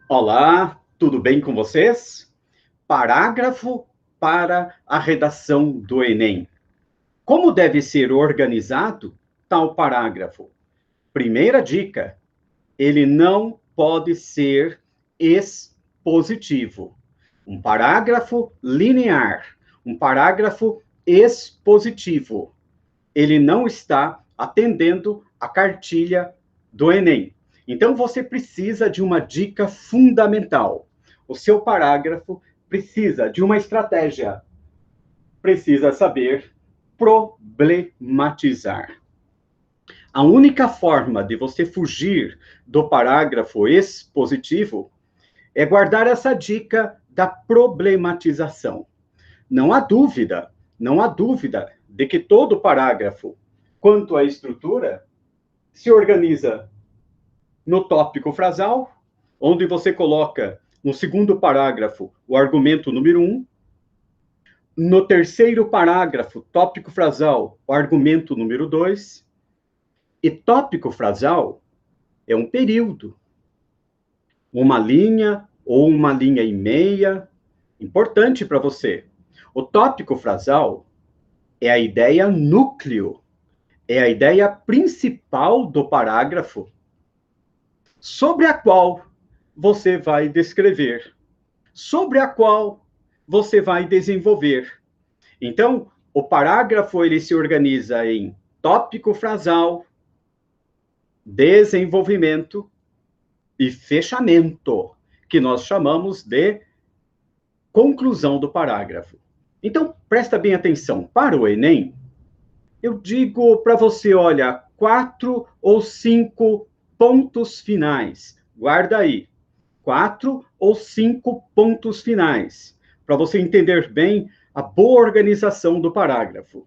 Olá, tudo bem com vocês? Parágrafo para a redação do Enem. Como deve ser organizado tal parágrafo? Primeira dica: ele não pode ser expositivo. Um parágrafo linear, um parágrafo expositivo. Ele não está atendendo a cartilha do Enem. Então, você precisa de uma dica fundamental. O seu parágrafo precisa de uma estratégia. Precisa saber problematizar. A única forma de você fugir do parágrafo expositivo é guardar essa dica da problematização. Não há dúvida, não há dúvida de que todo parágrafo, quanto à estrutura, se organiza no tópico frasal, onde você coloca no segundo parágrafo o argumento número 1, no terceiro parágrafo, tópico frasal, o argumento número 2, e tópico frasal é um período, uma linha ou uma linha e meia, importante para você. O tópico frasal é a ideia núcleo, é a ideia principal do parágrafo, sobre a qual você vai descrever, sobre a qual você vai desenvolver. Então, o parágrafo ele se organiza em tópico frasal, desenvolvimento e fechamento, que nós chamamos de conclusão do parágrafo. Então, presta bem atenção. Para o Enem, eu digo para você, olha, 4 ou 5 pontos finais. Guarda aí. 4 ou 5 pontos finais, para você entender bem a boa organização do parágrafo.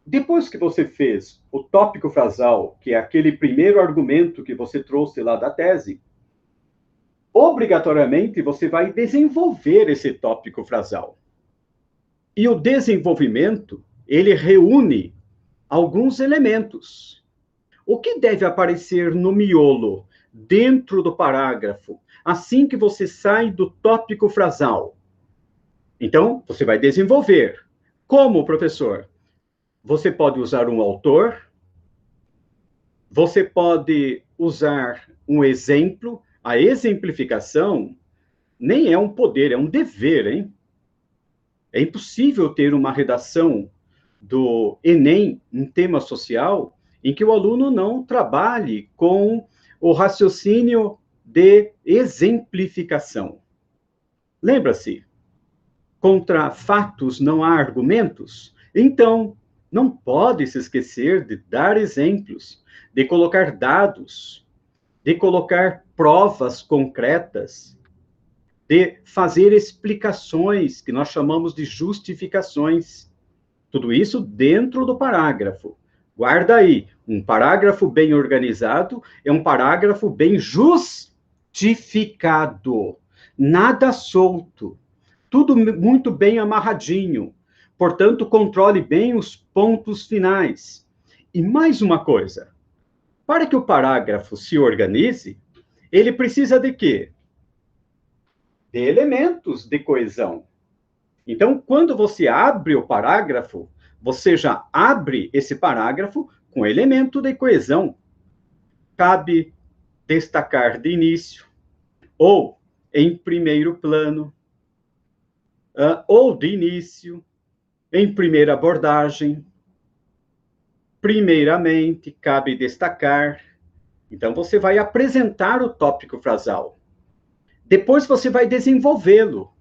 Depois que você fez o tópico frasal, que é aquele primeiro argumento que você trouxe lá da tese, obrigatoriamente você vai desenvolver esse tópico frasal. E o desenvolvimento, ele reúne alguns elementos. O que deve aparecer no miolo, dentro do parágrafo, assim que você sai do tópico frasal? Então, você vai desenvolver. Como, professor? Você pode usar um autor, você pode usar um exemplo. A exemplificação nem é um poder, é um dever, hein? É impossível ter uma redação do Enem, um tema social, em que o aluno não trabalhe com o raciocínio de exemplificação. Lembra-se, contra fatos não há argumentos? Então, não pode se esquecer de dar exemplos, de colocar dados, de colocar provas concretas, de fazer explicações, que nós chamamos de justificações. Tudo isso dentro do parágrafo. Guarda aí, um parágrafo bem organizado é um parágrafo bem justificado. Nada solto. Tudo muito bem amarradinho. Portanto, controle bem os pontos finais. E mais uma coisa, para que o parágrafo se organize, ele precisa de quê? De elementos de coesão. Então, quando você abre o parágrafo, você já abre esse parágrafo com elemento de coesão. Cabe destacar de início, ou em primeiro plano, ou de início, em primeira abordagem. Primeiramente, cabe destacar. Então, você vai apresentar o tópico frasal. Depois, você vai desenvolvê-lo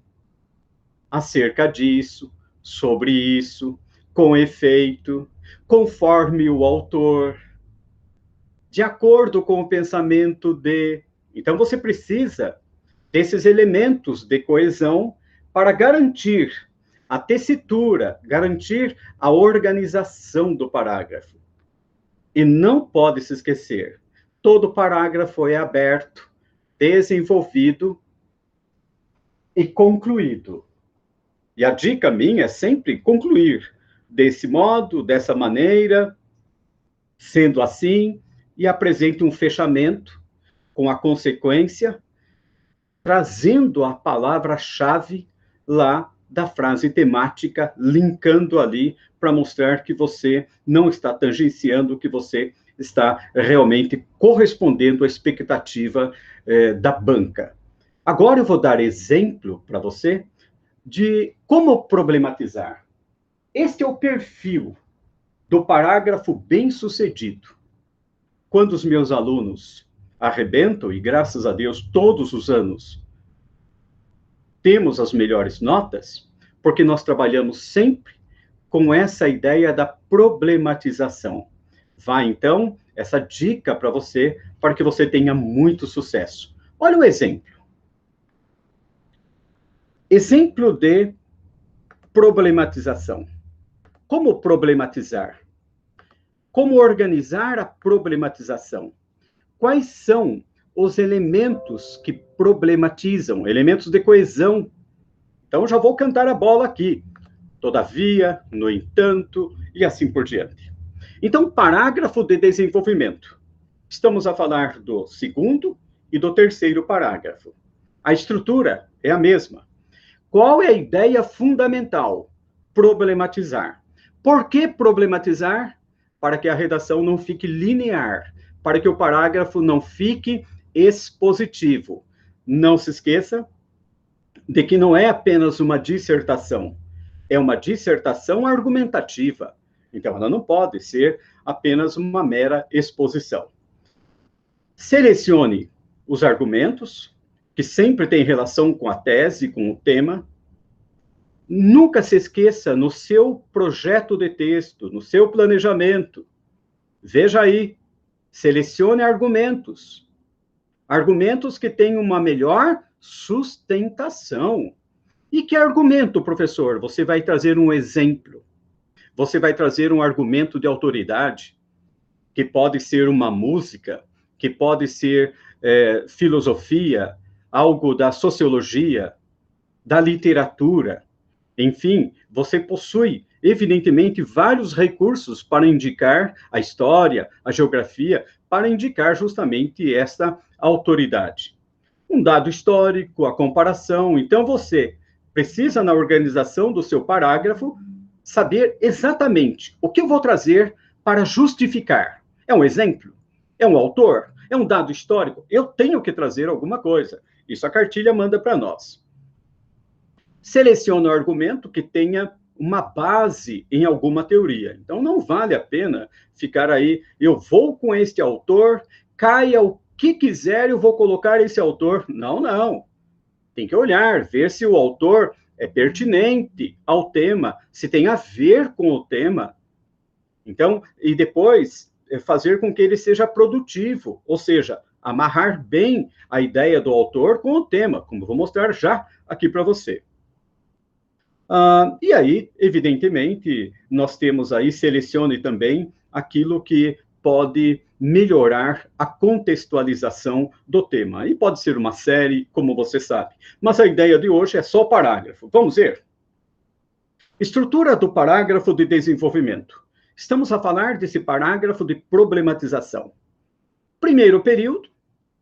acerca disso, sobre isso, com efeito, conforme o autor, de acordo com o pensamento de. Então, você precisa desses elementos de coesão para garantir a tessitura, garantir a organização do parágrafo. E não pode se esquecer, todo parágrafo é aberto, desenvolvido e concluído. E a dica minha é sempre concluir desse modo, dessa maneira, sendo assim, e apresente um fechamento com a consequência trazendo a palavra-chave lá da frase temática, linkando ali para mostrar que você não está tangenciando, que você está realmente correspondendo à expectativa da banca. Agora eu vou dar exemplo para você de como problematizar. Este é o perfil do parágrafo bem-sucedido. Quando os meus alunos arrebentam, e graças a Deus todos os anos temos as melhores notas, porque nós trabalhamos sempre com essa ideia da problematização. Vai, então, essa dica para você, para que você tenha muito sucesso. Olha o exemplo. Exemplo de problematização. Como problematizar? Como organizar a problematização? Quais são os elementos que problematizam, elementos de coesão? Então, já vou cantar a bola aqui. Todavia, no entanto, e assim por diante. Então, parágrafo de desenvolvimento. Estamos a falar do segundo e do terceiro parágrafo. A estrutura é a mesma. Qual é a ideia fundamental? Problematizar. Por que problematizar? Para que a redação não fique linear, para que o parágrafo não fique expositivo. Não se esqueça de que não é apenas uma dissertação, é uma dissertação argumentativa. Então, ela não pode ser apenas uma mera exposição. Selecione os argumentos, que sempre têm relação com a tese, com o tema. Nunca se esqueça, no seu projeto de texto, no seu planejamento, veja aí, selecione argumentos. Argumentos que tenham uma melhor sustentação. E que argumento, professor? Você vai trazer um exemplo. Você vai trazer um argumento de autoridade, que pode ser uma música, que pode ser filosofia, algo da sociologia, da literatura. Enfim, você possui, evidentemente, vários recursos para indicar a história, a geografia, para indicar justamente esta autoridade. Um dado histórico, a comparação. Então, você precisa, na organização do seu parágrafo, saber exatamente o que eu vou trazer para justificar. É um exemplo? É um autor? É um dado histórico? Eu tenho que trazer alguma coisa. Isso a cartilha manda para nós. Selecione o argumento que tenha uma base em alguma teoria. Então, não vale a pena ficar aí, eu vou com este autor, caia o que quiser, eu vou colocar esse autor. Não, não. Tem que olhar, ver se o autor é pertinente ao tema, se tem a ver com o tema. Então, e depois fazer com que ele seja produtivo, ou seja, amarrar bem a ideia do autor com o tema, como vou mostrar já aqui para você. E aí, evidentemente, nós temos aí, selecione também aquilo que pode melhorar a contextualização do tema. E pode ser uma série, como você sabe. Mas a ideia de hoje é só parágrafo. Vamos ver? Estrutura do parágrafo de desenvolvimento. Estamos a falar desse parágrafo de problematização. Primeiro período,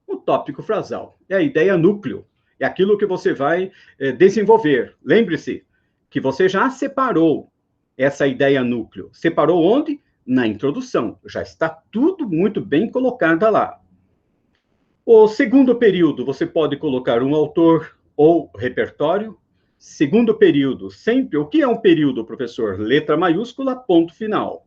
o tópico frasal. É a ideia núcleo. É aquilo que você vai desenvolver. Lembre-se que você já separou essa ideia núcleo. Separou onde? Na introdução. Já está tudo muito bem colocado lá. O segundo período, você pode colocar um autor ou repertório. Segundo período, sempre, o que é um período, professor? Letra maiúscula, ponto final.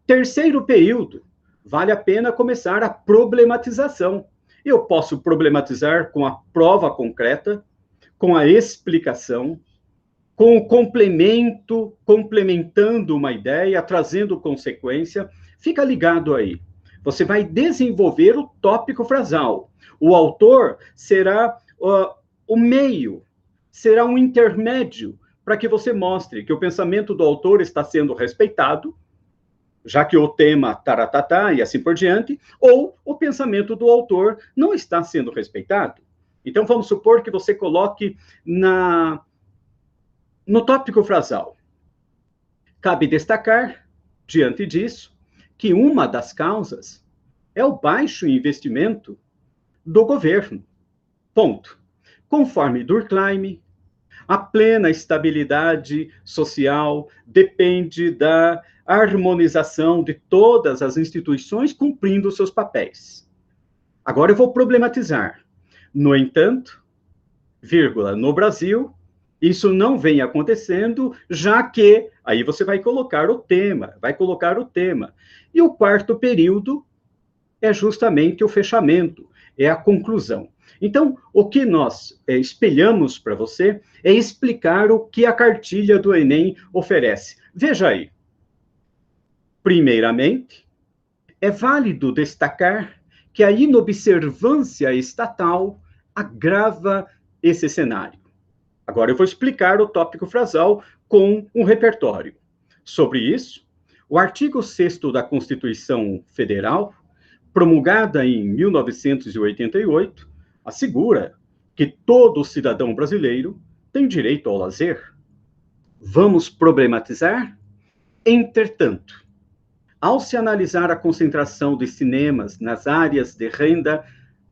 Terceiro período, vale a pena começar a problematização. Eu posso problematizar com a prova concreta, com a explicação, com o complemento, complementando uma ideia, trazendo consequência. Fica ligado aí. Você vai desenvolver o tópico frasal. O autor será o meio, será um intermédio para que você mostre que o pensamento do autor está sendo respeitado, já que o tema taratatá e assim por diante, ou o pensamento do autor não está sendo respeitado. Então, vamos supor que você coloque no tópico frasal. Cabe destacar, diante disso, que uma das causas é o baixo investimento do governo. Ponto. Conforme Durkheim, a plena estabilidade social depende da harmonização de todas as instituições cumprindo seus papéis. Agora eu vou problematizar. No entanto, vírgula, no Brasil, isso não vem acontecendo, já que aí você vai colocar o tema. E o quarto período é justamente o fechamento, é a conclusão. Então, o que nós espelhamos para você é explicar o que a cartilha do Enem oferece. Veja aí. Primeiramente, é válido destacar que a inobservância estatal agrava esse cenário. Agora eu vou explicar o tópico frasal com um repertório. Sobre isso, o artigo 6º da Constituição Federal, promulgada em 1988, assegura que todo cidadão brasileiro tem direito ao lazer. Vamos problematizar? Entretanto, ao se analisar a concentração de cinemas nas áreas de renda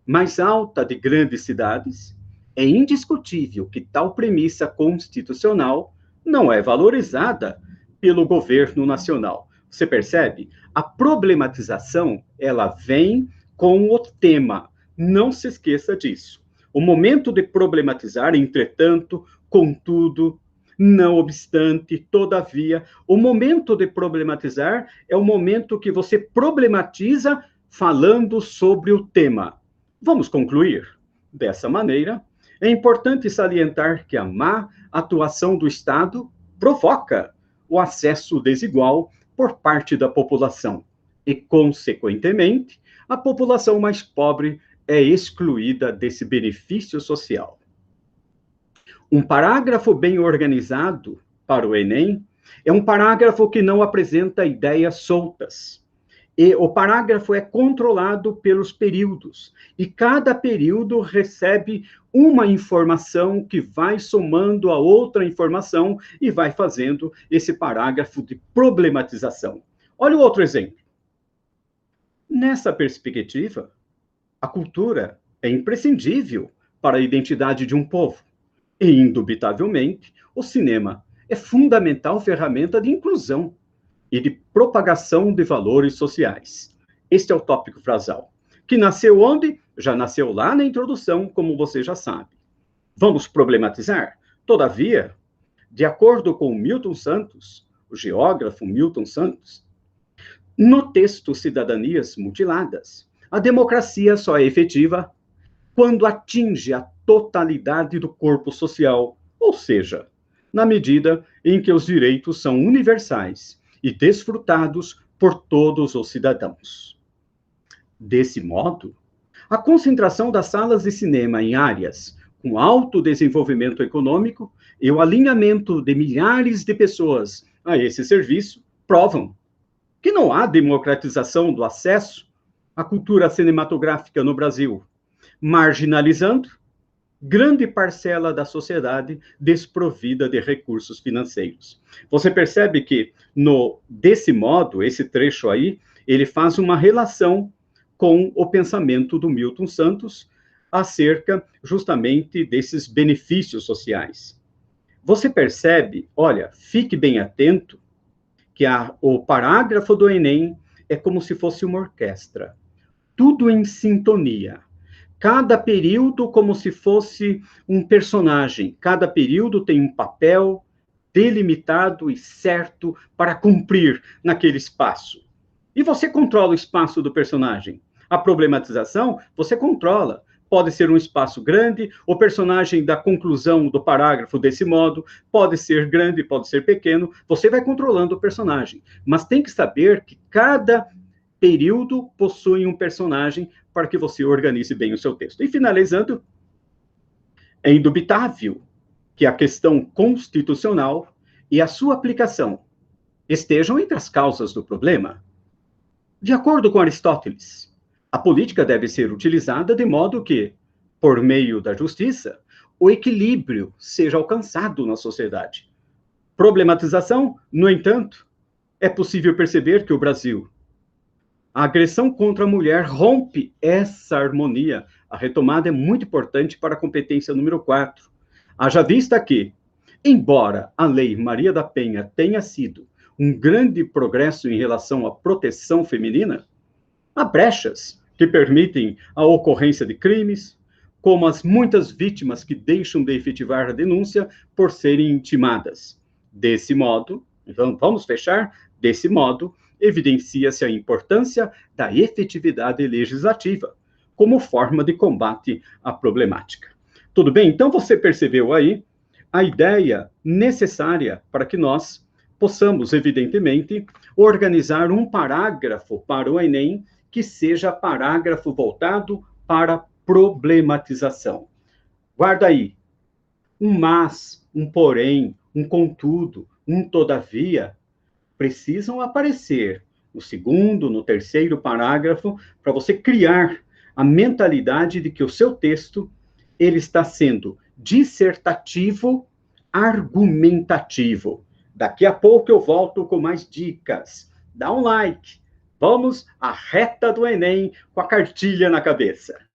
mais alta de grandes cidades, é indiscutível que tal premissa constitucional não é valorizada pelo governo nacional. Você percebe? A problematização, ela vem com o tema. Não se esqueça disso. O momento de problematizar, entretanto, contudo, não obstante, todavia, o momento de problematizar é o momento que você problematiza falando sobre o tema. Vamos concluir? Dessa maneira, é importante salientar que a má atuação do Estado provoca o acesso desigual por parte da população e, consequentemente, a população mais pobre é excluída desse benefício social. Um parágrafo bem organizado para o Enem é um parágrafo que não apresenta ideias soltas. E o parágrafo é controlado pelos períodos. E cada período recebe uma informação que vai somando a outra informação e vai fazendo esse parágrafo de problematização. Olha o outro exemplo. Nessa perspectiva, a cultura é imprescindível para a identidade de um povo. E, indubitavelmente, o cinema é fundamental ferramenta de inclusão e de propagação de valores sociais. Este é o tópico frasal, que nasceu onde? Já nasceu lá na introdução, como você já sabe. Vamos problematizar? Todavia, de acordo com Milton Santos, o geógrafo Milton Santos, no texto Cidadanias Mutiladas, a democracia só é efetiva quando atinge a totalidade do corpo social, ou seja, na medida em que os direitos são universais e desfrutados por todos os cidadãos. Desse modo, a concentração das salas de cinema em áreas com alto desenvolvimento econômico e o alinhamento de milhares de pessoas a esse serviço provam que não há democratização do acesso à cultura cinematográfica no Brasil, marginalizando grande parcela da sociedade desprovida de recursos financeiros. Você percebe que, desse modo, esse trecho aí, ele faz uma relação com o pensamento do Milton Santos acerca justamente desses benefícios sociais. Você percebe, olha, fique bem atento, que o parágrafo do Enem é como se fosse uma orquestra. Tudo em sintonia. Cada período como se fosse um personagem. Cada período tem um papel delimitado e certo para cumprir naquele espaço. E você controla o espaço do personagem. A problematização, você controla. Pode ser um espaço grande, o personagem da conclusão do parágrafo desse modo, pode ser grande, pode ser pequeno, você vai controlando o personagem. Mas tem que saber que cada período possui um personagem para que você organize bem o seu texto. E finalizando, é indubitável que a questão constitucional e a sua aplicação estejam entre as causas do problema. De acordo com Aristóteles, a política deve ser utilizada de modo que, por meio da justiça, o equilíbrio seja alcançado na sociedade. Problematização, no entanto, é possível perceber que o Brasil A agressão contra a mulher rompe essa harmonia. A retomada é muito importante para a competência número 4. Haja vista que, embora a Lei Maria da Penha tenha sido um grande progresso em relação à proteção feminina, há brechas que permitem a ocorrência de crimes, como as muitas vítimas que deixam de efetivar a denúncia por serem intimadas. Desse modo, então vamos fechar, desse modo, evidencia-se a importância da efetividade legislativa como forma de combate à problemática. Tudo bem? Então você percebeu aí a ideia necessária para que nós possamos, evidentemente, organizar um parágrafo para o Enem que seja parágrafo voltado para problematização. Guarda aí, um mas, um porém, um contudo, um todavia, precisam aparecer no segundo, no terceiro parágrafo, para você criar a mentalidade de que o seu texto ele está sendo dissertativo, argumentativo. Daqui a pouco eu volto com mais dicas. Dá um like. Vamos à reta do Enem com a cartilha na cabeça.